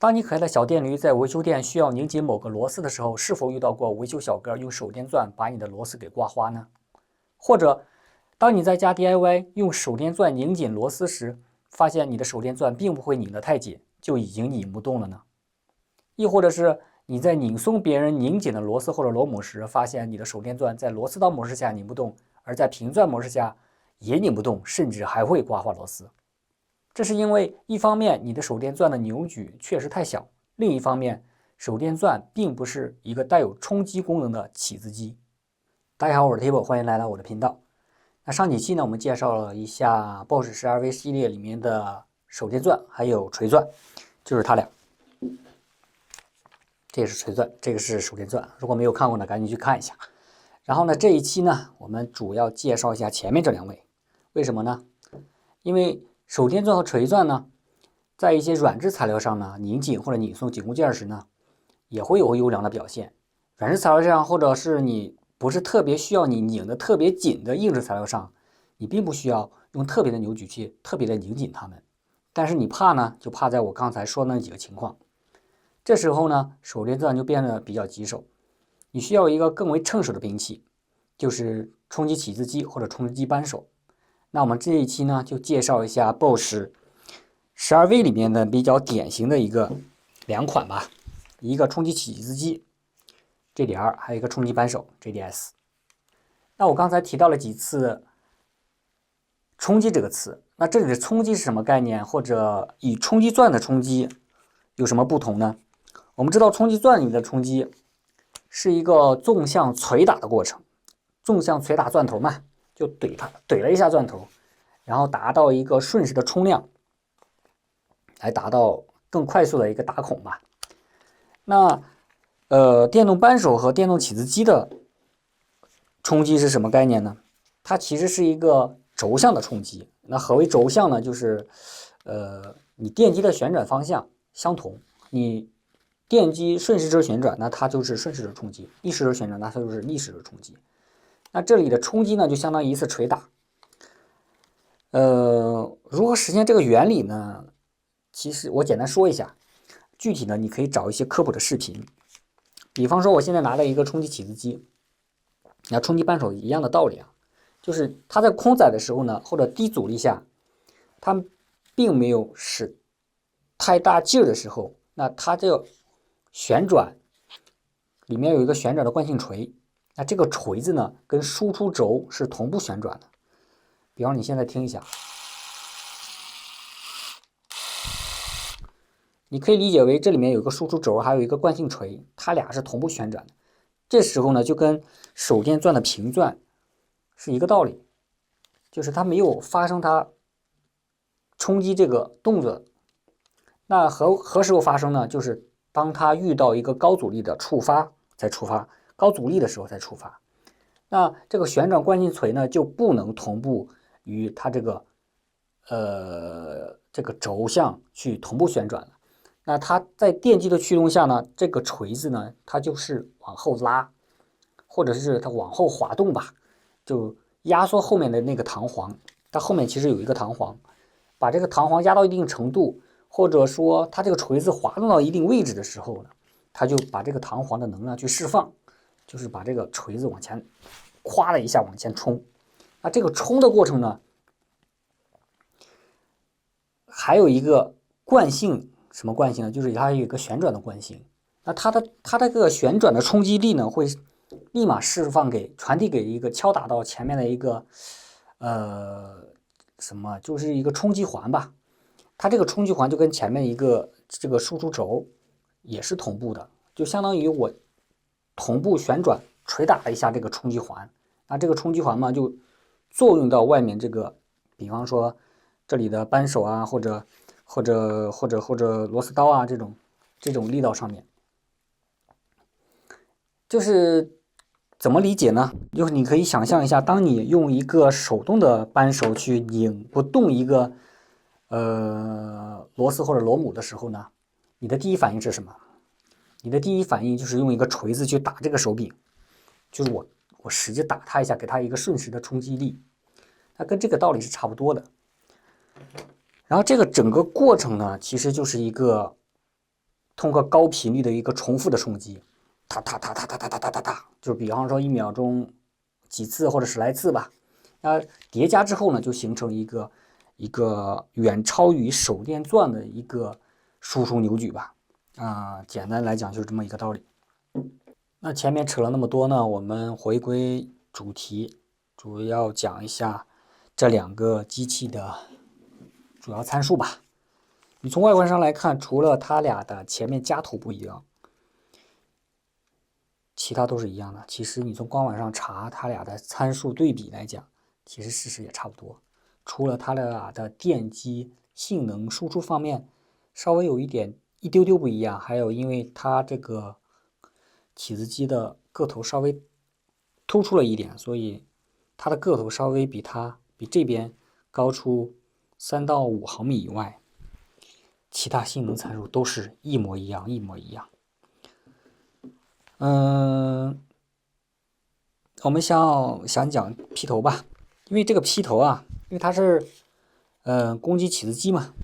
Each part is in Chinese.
当你可爱的小电驴在维修店需要拧紧某个螺丝的时候，是否遇到过维修小哥用手电钻把你的螺丝给刮花呢？或者，当你在家 DIY 用手电钻拧紧螺丝时，发现你的手电钻并不会拧得太紧，就已经拧不动了呢？亦或者是你在拧松别人拧紧的螺丝或者螺母时，发现你的手电钻在螺丝刀模式下拧不动，而在平钻模式下也拧不动，甚至还会刮花螺丝。这是因为一方面你的手电钻的扭矩确实太小，另一方面手电钻并不是一个带有冲击功能的起子机。大家好，我是 Table， 欢迎来到我的频道。那上几期呢，我们介绍了一下 Bosch 12V 系列里面的手电钻还有锤钻，就是它俩。这个是锤钻，这个是手电钻。如果没有看过的，赶紧去看一下。然后呢，这一期呢，我们主要介绍一下前面这两位。为什么呢？因为手电钻和锤钻呢，在一些软质材料上呢，拧紧或者拧松紧固件时呢，也会有优良的表现。软质材料上，或者是你不是特别需要你拧的特别紧的硬质材料上，你并不需要用特别的扭矩去特别的拧紧它们。但是你怕呢，就怕在我刚才说的那几个情况。这时候呢，手电钻就变得比较棘手，你需要一个更为趁手的兵器，就是冲击起子机或者冲击机扳手。那我们这一期呢，就介绍一下 Bosch 12V 里面的比较典型的两款吧，一个冲击起子机 JDR， 还有一个冲击扳手 JDS。那我刚才提到了几次冲击这个词，那这里的冲击是什么概念？或者与冲击钻的冲击有什么不同呢？我们知道冲击钻里面的冲击是一个纵向捶打的过程，纵向捶打钻头嘛，就怼了一下钻头，然后达到一个瞬时的冲量，来达到更快速的一个打孔吧。那电动扳手和电动起子机的冲击是什么概念呢？它其实是一个轴向的冲击。那何为轴向呢？就是你电机的旋转方向相同，你电机顺时针旋转，那它就是顺时针冲击；逆时针旋转，那它就是逆时针冲击。那这里的冲击呢，就相当于一次捶打。如何实现这个原理呢？其实我简单说一下，具体呢，你可以找一些科普的视频。比方说，我现在拿了一个冲击起子机，那冲击扳手一样的道理啊，就是它在空载的时候呢，或者低阻力下，它并没有使太大劲儿的时候，那它就旋转，里面有一个旋转的惯性锤，那这个锤子呢，跟输出轴是同步旋转的。比方你现在听一下，你可以理解为这里面有一个输出轴，还有一个惯性锤，它俩是同步旋转的。这时候呢，就跟手电钻的平钻是一个道理，就是它没有发生它冲击这个动作。那何时候发生呢？就是当它遇到一个高阻力的触发才触发，高阻力的时候才触发。那这个旋转惯性锤呢，就不能同步与它这个轴向去同步旋转了。那它在电机的驱动下呢，这个锤子呢，它就是往后拉，或者是它往后滑动吧，就压缩后面的那个弹簧。它后面其实有一个弹簧，把这个弹簧压到一定程度，或者说它这个锤子滑动到一定位置的时候呢，它就把这个弹簧的能量去释放，就是把这个锤子往前咵的一下往前冲。那这个冲的过程呢，还有一个惯性，什么惯性呢？就是它有一个旋转的惯性。那它这个旋转的冲击力呢，会立马传递给一个敲打到前面的一个就是一个冲击环吧。它这个冲击环就跟前面一个这个输出轴也是同步的，就相当于我同步旋转捶打了一下这个冲击环。那这个冲击环嘛，就作用到外面这个，比方说这里的扳手啊，或者螺丝刀啊这种力道上面。就是怎么理解呢？就是你可以想象一下，当你用一个手动的扳手去拧不动一个螺丝或者螺母的时候呢，你的第一反应是什么？你的第一反应就是用一个锤子去打这个手柄，就是我使劲打它一下，给它一个瞬时的冲击力。它跟这个道理是差不多的。然后这个整个过程呢，其实就是一个通过高频率的一个重复的冲击，哒哒哒哒哒哒哒哒哒哒，就比方说1秒钟几次或者10来次吧，叠加之后呢，就形成一个远超于手电钻的一个输出扭矩吧。简单来讲就是这么一个道理。那前面扯了那么多呢，我们回归主题，主要讲一下这2个机器的主要参数吧。你从外观上来看，除了它俩的前面夹头不一样，其他都是一样的。其实你从官网上查它俩的参数对比来讲，其实事实也差不多。除了它俩的电机性能输出方面稍微有一丢丢不一样，还有因为它这个起子机的个头稍微突出了一点，所以它的个头稍微比这边高出3到5毫米以外，其他性能参数都是一模一样。我们想讲劈头吧，因为这个劈头啊，因为它是攻击起子机嘛，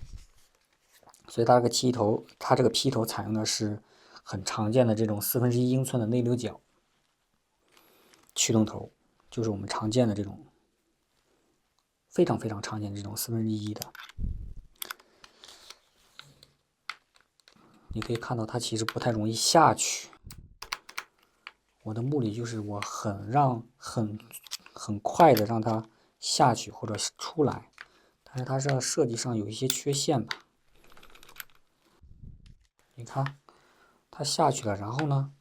所以它这个劈头采用的是很常见的这种1/4英寸的内六角驱动头，就是我们常见的这种非常常见的这种1/4的。你可以看到它其实不太容易下去。我的目的就是我很快的让它下去或者出来，但是它这设计上有一些缺陷吧。你看，它下去了，然后呢，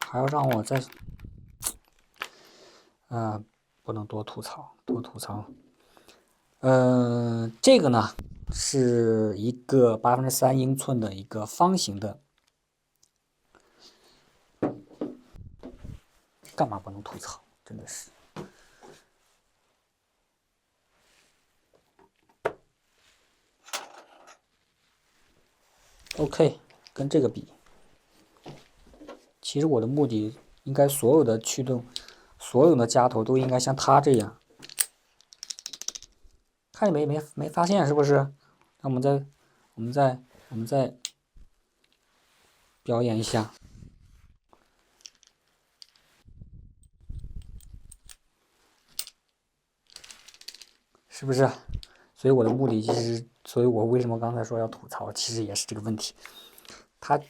还要让我再，不能多吐槽。这个呢是一个3/8英寸的一个方形的。干嘛不能吐槽？真的是。OK， 跟这个比，其实我的目的应该所有的驱动，所有的夹头都应该像它这样。看见没发现是不是？那我们再表演一下。是不是？所以我的目的其实，所以我为什么刚才说要吐槽，其实也是这个问题。它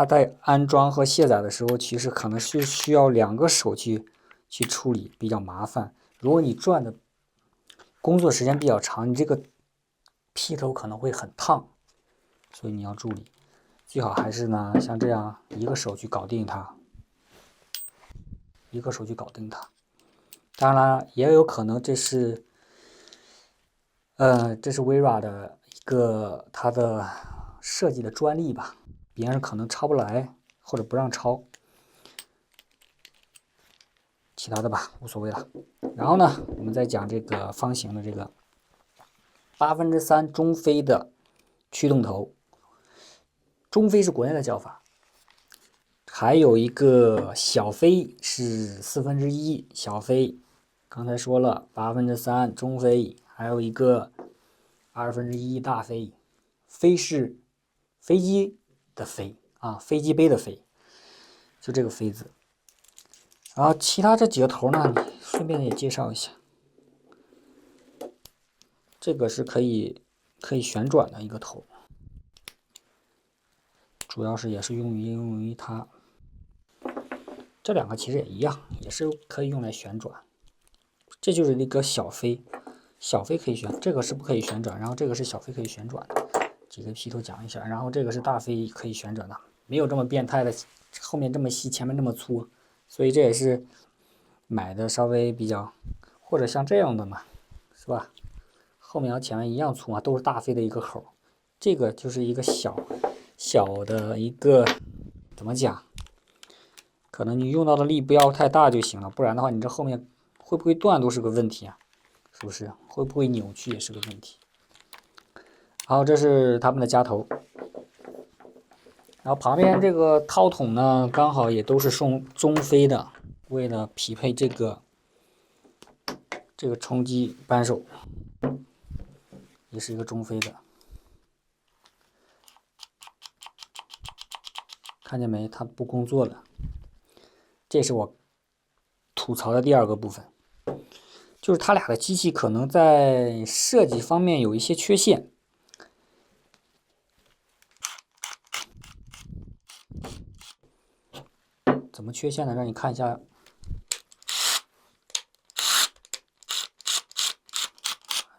在安装和卸载的时候，其实可能是需要2个手去处理，比较麻烦。如果你转的工作时间比较长，你这个劈头可能会很烫，所以你要注意。最好还是呢，像这样一个手去搞定它。当然了，也有可能这是微软的一个它的设计的专利吧，别人可能抄不来或者不让抄，其他的吧无所谓了。然后呢，我们再讲这个方形的这个3/8中飞的驱动头，中飞是国内的叫法，还有一个小飞是1/4小飞，刚才说了3/8中飞，还有一个1/2大飞，飞是飞机的飞啊，飞机杯的飞，就这个飞字。然后其他这几个头呢，顺便也介绍一下。这个是可以旋转的一个头，主要是也是用于它。这2个其实也一样，也是可以用来旋转。这就是那个小飞可以旋，这个是不可以旋转，然后这个是小飞可以旋转的。几个劈头讲一下，然后这个是大飞可以旋转的，没有这么变态的，后面这么细，前面这么粗，所以这也是买的稍微比较，或者像这样的嘛，是吧？后面和前面一样粗嘛，都是大飞的一个口。这个就是一个小的一个，怎么讲？可能你用到的力不要太大就行了，不然的话，你这后面会不会断都是个问题啊，是不是？会不会扭曲也是个问题。好，这是他们的夹头，然后旁边这个套筒呢，刚好也都是中飞的，为了匹配这个冲击扳手，也是一个中飞的。看见没？它不工作了。这是我吐槽的第二个部分，就是它俩的机器可能在设计方面有一些缺陷。怎么缺陷呢？让你看一下。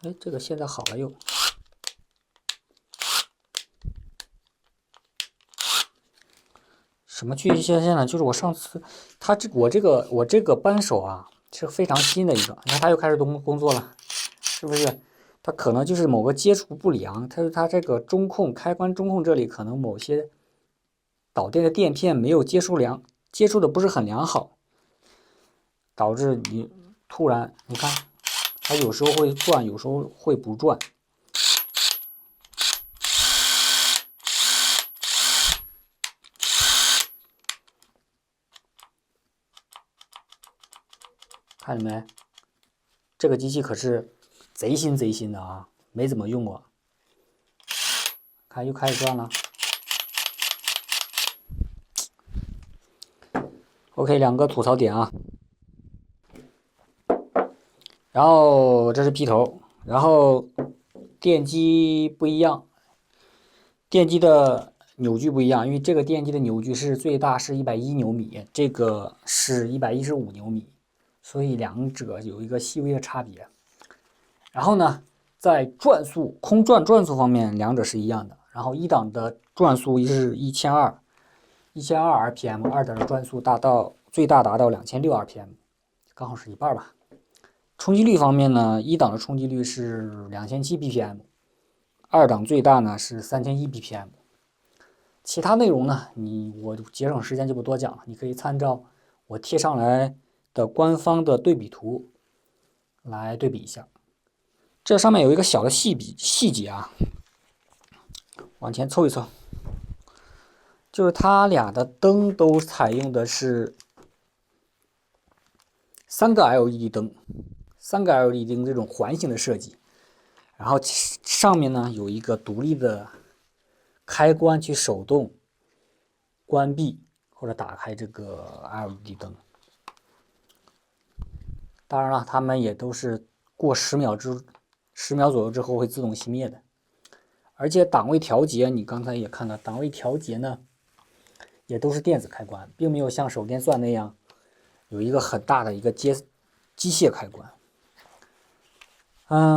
哎，这个现在好了又。什么缺陷呢？就是我上次我这个扳手啊是非常新的一个，你看它又开始工作了，是不是？它可能就是某个接触不良，它这个开关中控这里可能某些导电的垫片没有接触的不是很良好，导致你突然你看它有时候会转，有时候会不转。看见没？这个机器可是贼新的啊，没怎么用过。看又开始转了。OK， 两个吐槽点啊。然后这是P头，然后电机不一样，电机的扭矩不一样，因为这个电机的扭矩是最大是110牛米，这个是115牛米，所以两者有一个细微的差别。然后呢，在转速、空转转速方面，两者是一样的。然后一档的转速是1200 RPM， 二档的转速最大达到2600 RPM， 刚好是一半吧。冲击率方面呢，一档的冲击率是2700 BPM， 二档最大呢是3100 BPM。其他内容呢，我节省时间就不多讲了，你可以参照我贴上来的官方的对比图来对比一下。这上面有一个小的细节啊，往前凑一凑，就是它俩的灯都采用的是3个 LED 灯这种环形的设计，然后上面呢有一个独立的开关去手动关闭或者打开这个 LED 灯。当然了，它们也都是过10秒左右之后会自动熄灭的。而且档位调节，你刚才也看到，档位调节呢也都是电子开关，并没有像手电钻那样有一个很大的一个机械开关。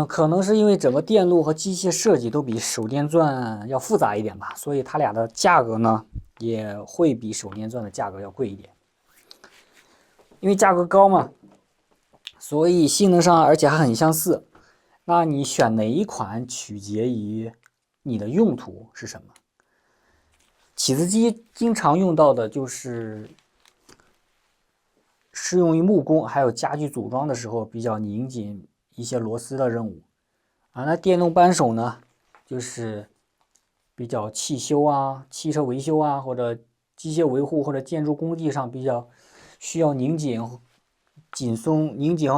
可能是因为整个电路和机械设计都比手电钻要复杂一点吧，所以它俩的价格呢也会比手电钻的价格要贵一点。因为价格高嘛，所以性能上而且还很相似。那你选哪一款取决于你的用途是什么。起子机经常用到的就是适用于木工还有家具组装的时候比较拧紧一些螺丝的任务啊。那电动扳手呢，就是比较汽车维修啊，或者机械维护或者建筑工地上比较需要拧紧和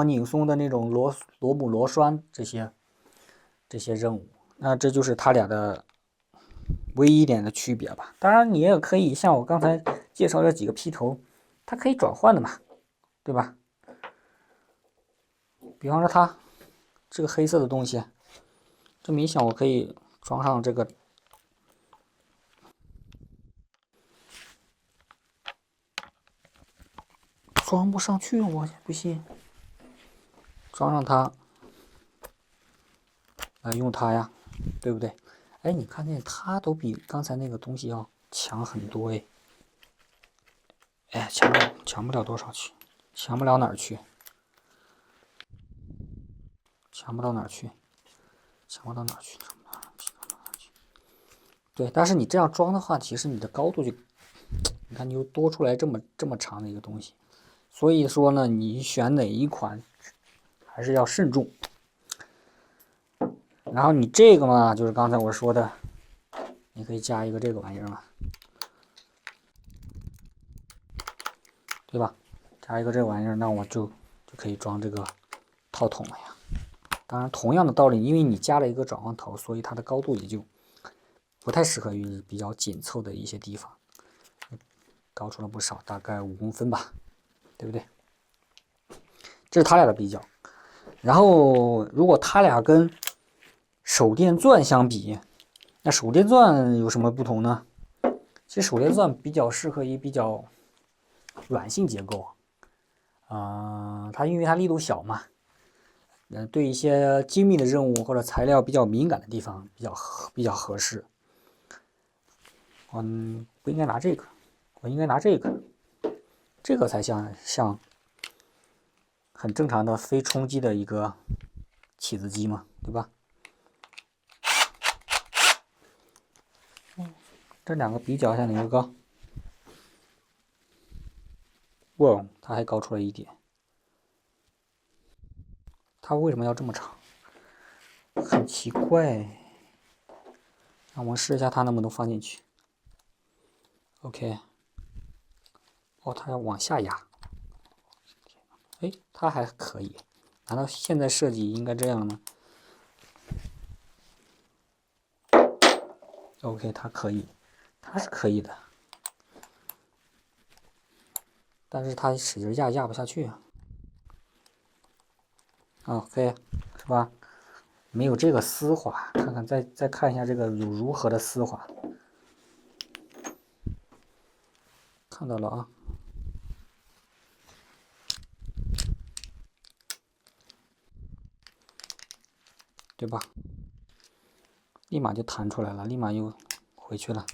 拧松的那种螺母螺栓这些任务。那这就是它俩的唯一一点的区别吧。当然你也可以像我刚才介绍这几个P头，它可以转换的嘛，对吧？比方说它这个黑色的东西，这么一想，我可以装上这个装不上去，我不信。装上它来用它呀，对不对？哎，你看见它都比刚才那个东西要强很多哎。哎，强不了多少去，强不了哪儿去，强不到哪儿去。对，但是你这样装的话，其实你的高度就，你看你又多出来这么长的一个东西，所以说呢，你选哪一款还是要慎重。然后你这个嘛，就是刚才我说的，你可以加一个这个玩意儿嘛，对吧？加一个这个玩意儿，那我就可以装这个套筒了呀。当然，同样的道理，因为你加了一个转换头，所以它的高度也就不太适合于比较紧凑的一些地方。高出了不少，大概5公分吧，对不对？这是它俩的比较。然后，如果它俩跟手电钻相比，那手电钻有什么不同呢？其实手电钻比较适合于比较软性结构，它因为它力度小嘛，对一些精密的任务或者材料比较敏感的地方比较合适。不应该拿这个，我应该拿这个，这个才像很正常的非冲击的一个起子机嘛，对吧？这两个比较一下哪个高？哇，它还高出了一点。它为什么要这么长？很奇怪。让我们试一下它能不能放进去。OK。哦，它要往下压。哎，它还可以。难道现在设计应该这样呢 ？OK， 它可以，它是可以的。但是它使劲压不下去啊。OK， 是吧？没有这个丝滑，看看再看一下这个有如何的丝滑。看到了啊，对吧？立马就弹出来了，立马又回去了。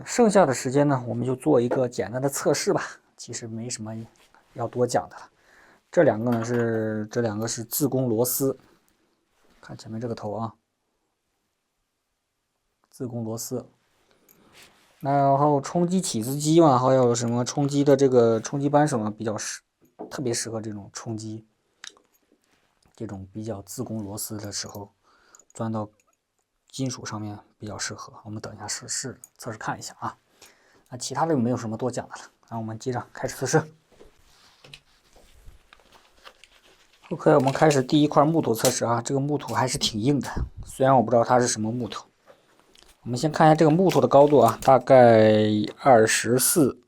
剩下的时间呢，我们就做一个简单的测试吧。其实没什么要多讲的了。这两个是自攻螺丝，看前面这个头啊，自攻螺丝。然后冲击起子机嘛，还有什么冲击的这个冲击扳手呢，特别适合这种冲击，这种比较自攻螺丝的时候，钻到金属上面比较适合。我们等一下测试看一下啊。那其他的没有什么多讲的了，那我们接着开始测试。OK， 我们开始第一块木头测试啊。这个木头还是挺硬的，虽然我不知道它是什么木头。我们先看一下这个木头的高度啊，大概24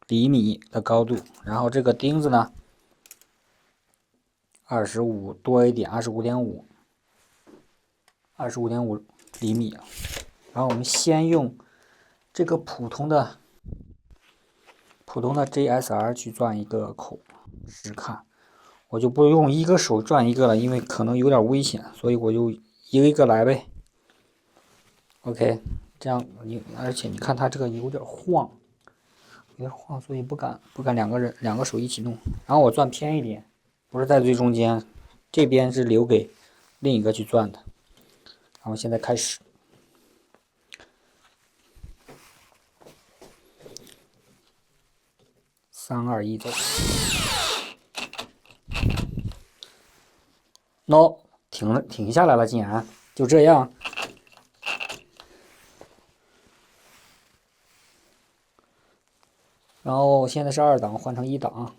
厘米的高度。然后这个钉子呢，25多一点，25.5厘米。然后我们先用这个普通的 JSR 去钻一个口试看。我就不用一个手转一个了，因为可能有点危险，所以我就一个一个来呗。OK， 这样而且你看它这个有点晃，所以不敢两个手一起弄。然后我钻偏一点，不是在最中间，这边是留给另一个去钻的。然后现在开始。3、2、1，走。No， 停下来了，竟然就这样。然后现在是2档，换成1档。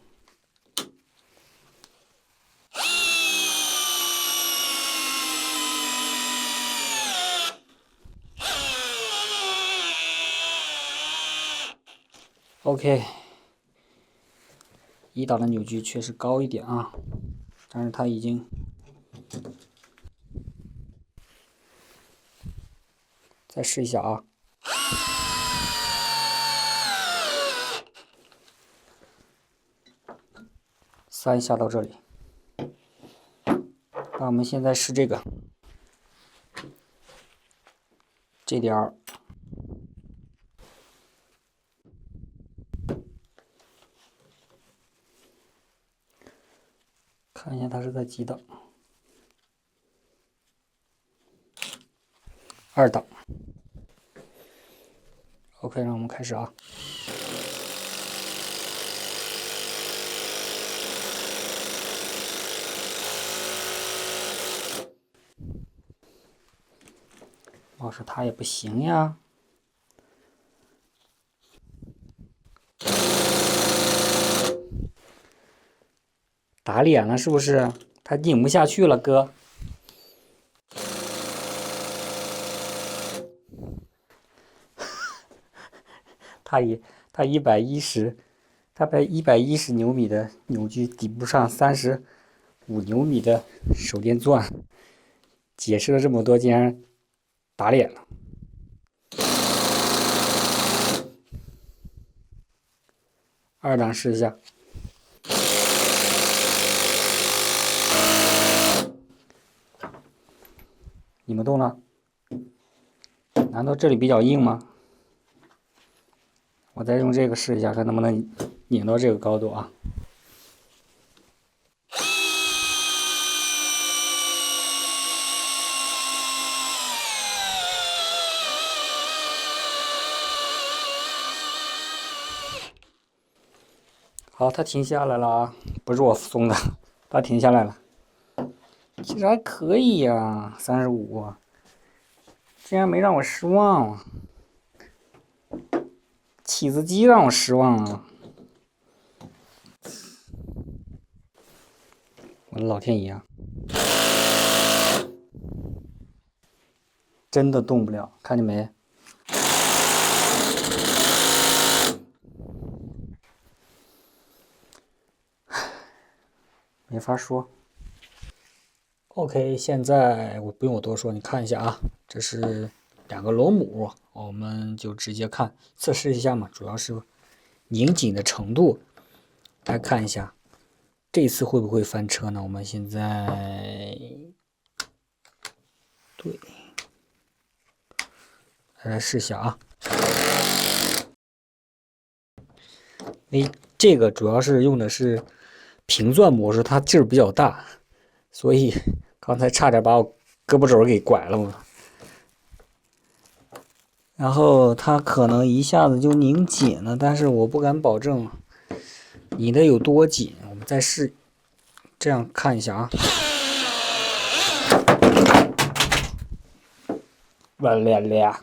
OK， 1档的扭矩确实高一点啊，但是它已经。再试一下啊。3下到这里。那我们现在试这个，这点儿。看一下它是在几档？2档。OK， 让我们开始啊。我说它也不行呀。打脸了是不是？它拧不下去了，哥。它110牛米的扭矩抵不上35牛米的手电钻。解释了这么多，竟然打脸了。2档试一下。拧不动了？难道这里比较硬吗？我再用这个试一下，看能不能拧到这个高度啊。好，它停下来了啊，不是我松的，它停下来了。其实还可以呀，35，竟然没让我失望啊！起子机让我失望了，我的老天爷啊！真的动不了，看见没？没法说。OK， 现在我不用我多说，你看一下啊，这是2个螺母，我们就直接看测试一下嘛，主要是拧紧的程度。大家看一下，这次会不会翻车呢？我们现在对，来试一下啊。这个主要是用的是平钻模式，它劲儿比较大，所以刚才差点把我胳膊肘给拐了嘛。然后它可能一下子就拧紧了，但是我不敢保证拧的有多紧。我们再试，这样看一下啊。哇啦啦！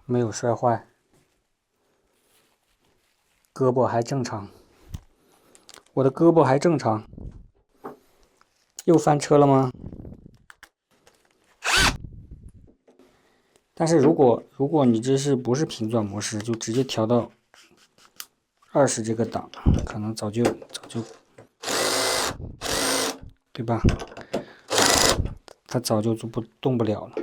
没有摔坏，胳膊还正常，我的胳膊还正常。又翻车了吗？但是如果你这是不是平钻模式，就直接调到20这个档，可能早就，对吧？它早就动不了了。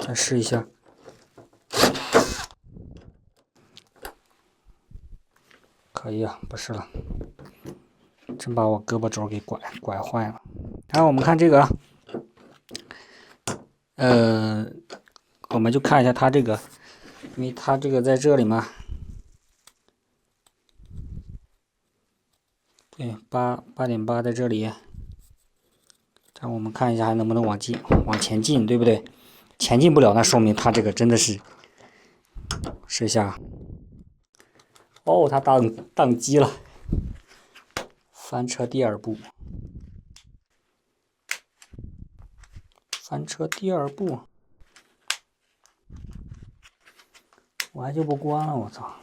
再试一下。可以啊，不是了，真把我胳膊肘给拐坏了。然后我们看这个，我们就看一下它这个，因为它这个在这里嘛，对，8.8在这里。这样我们看一下还能不能往前进，对不对？前进不了，那说明它这个真的是，试一下。哦，它宕机了，翻车第2步，翻车第2步，我还就不关了，我操！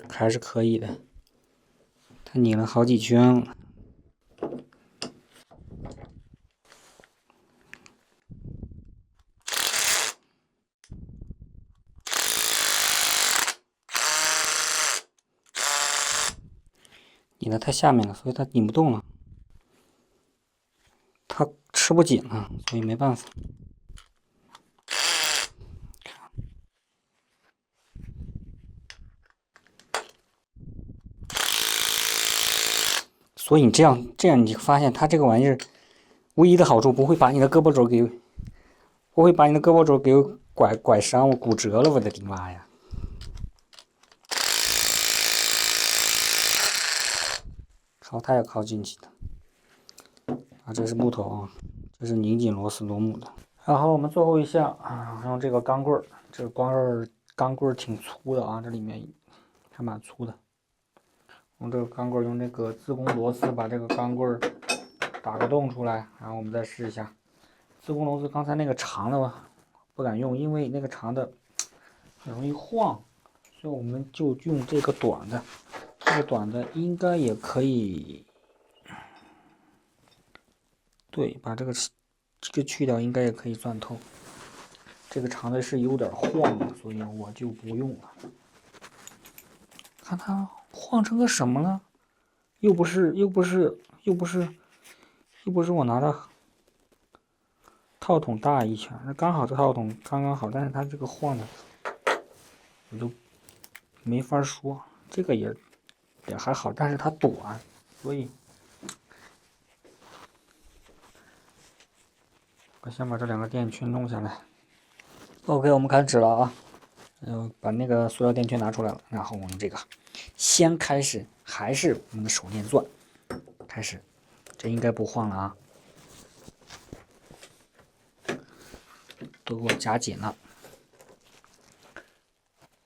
还是可以的，它拧了好几圈了。拧的太下面了，所以它拧不动了，它吃不紧了，所以没办法。所以你这样你就发现它这个玩意儿唯一的好处不会把你的胳膊肘给拐伤，我骨折了，我的妈呀！好，它也靠进去的。啊，这是木头啊，这是拧紧螺丝螺母的。然后我们最后一项啊，用这个钢棍儿，这个钢棍儿挺粗的啊，这里面还蛮粗的。用这个钢棍，用这个自贡螺丝把这个钢棍打个洞出来，然后我们再试一下。自贡螺丝刚才那个长的不敢用，因为那个长的很容易晃，所以我们就用这个短的。这个短的应该也可以，对，把这个去掉，应该也可以钻透。这个长的是有点晃的，所以我就不用了。看它晃成个什么了？又不是我拿的套筒大一圈，那刚好这套筒刚刚好，但是它这个晃的，我就没法说。这个也还好，但是它短，所以我先把这2个电圈弄下来。OK， 我们开始了啊。把那个塑料电圈拿出来了，然后我们这个先开始，还是我们的手电钻开始，这应该不晃了啊，都给我夹紧了。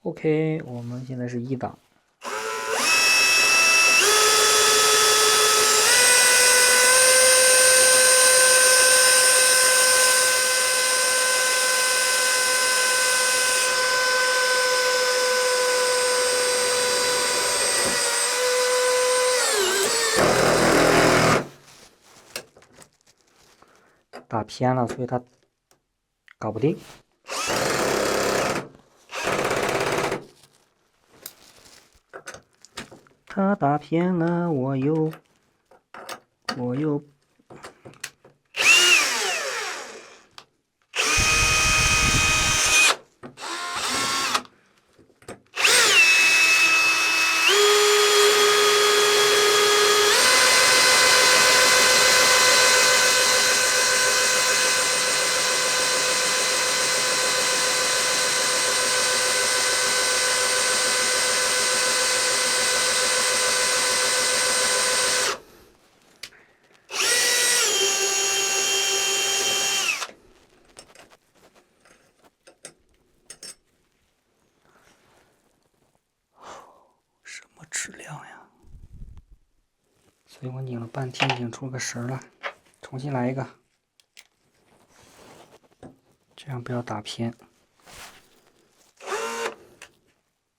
OK， 我们现在是1档。打偏了，所以它搞不定。它打偏了，我又。质量呀，所以我拧了半天，拧出个神了，重新来一个，这样不要打偏。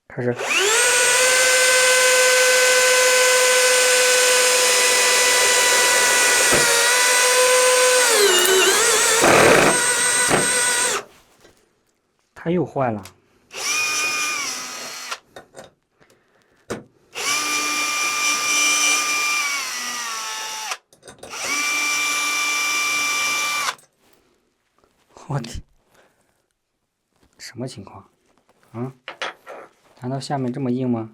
开始。它又坏了。我天，什么情况？啊？难道下面这么硬吗？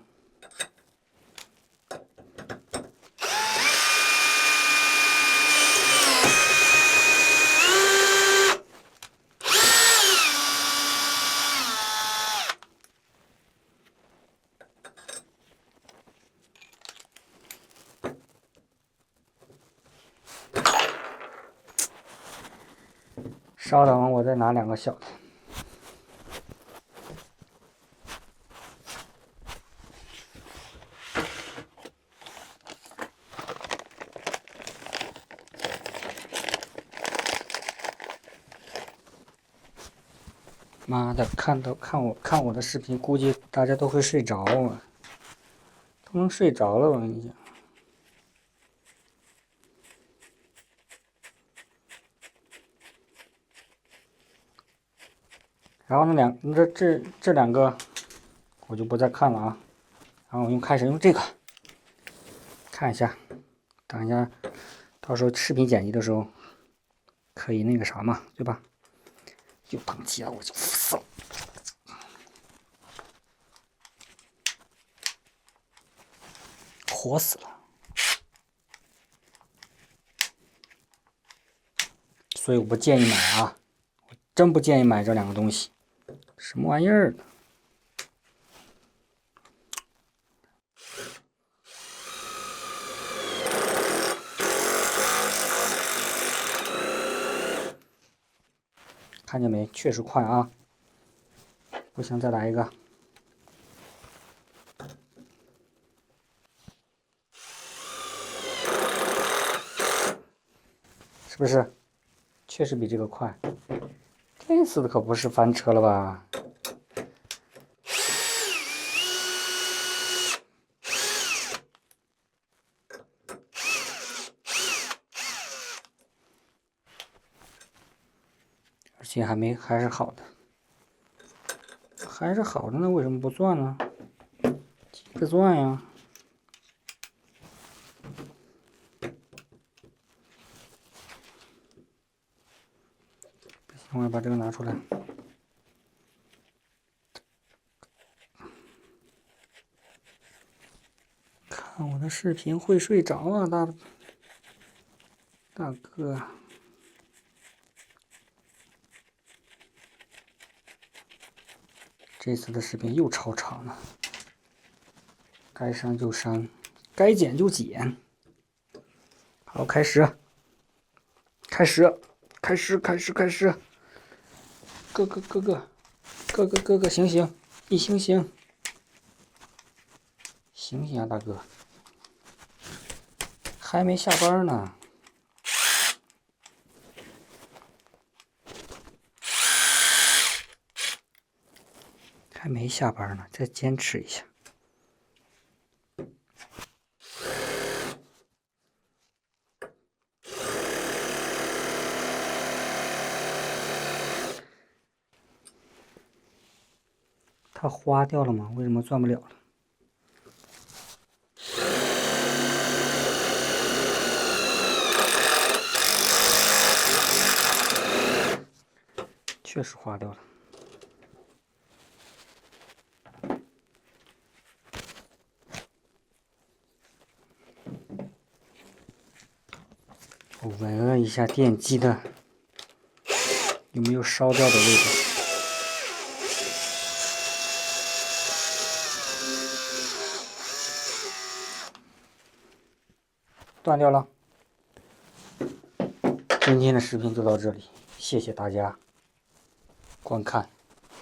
稍等，我再拿2个小的。妈的，看我的视频，估计大家都会睡着啊，都能睡着了，我跟你讲。然后这2个我就不再看了啊，然后我开始用这个看一下，等一下，到时候视频剪辑的时候可以那个啥嘛，对吧？又碰击了，我就服死了，火死了。所以我不建议买啊，我真不建议买这2个东西，什么玩意儿？看见没？确实快啊！不行，再来一个。不是？确实比这个快。这次可不是翻车了吧？而且还是好的，还是好的，那为什么不转呢？接着转呀！不行，我要把这个拿出来。看我的视频会睡着啊，大哥。这次的视频又超长了，该删就删，该剪就剪。好，开始，开始，开始，开始，开始！哥哥，哥哥，哥哥，哥哥，醒醒！你醒醒！醒醒啊，大哥！还没下班呢。还没下班呢，再坚持一下。它花掉了吗？为什么转不了了？确实花掉了。我闻了一下电机的有没有烧掉的味道。断掉了。今天的视频就到这里，谢谢大家观看。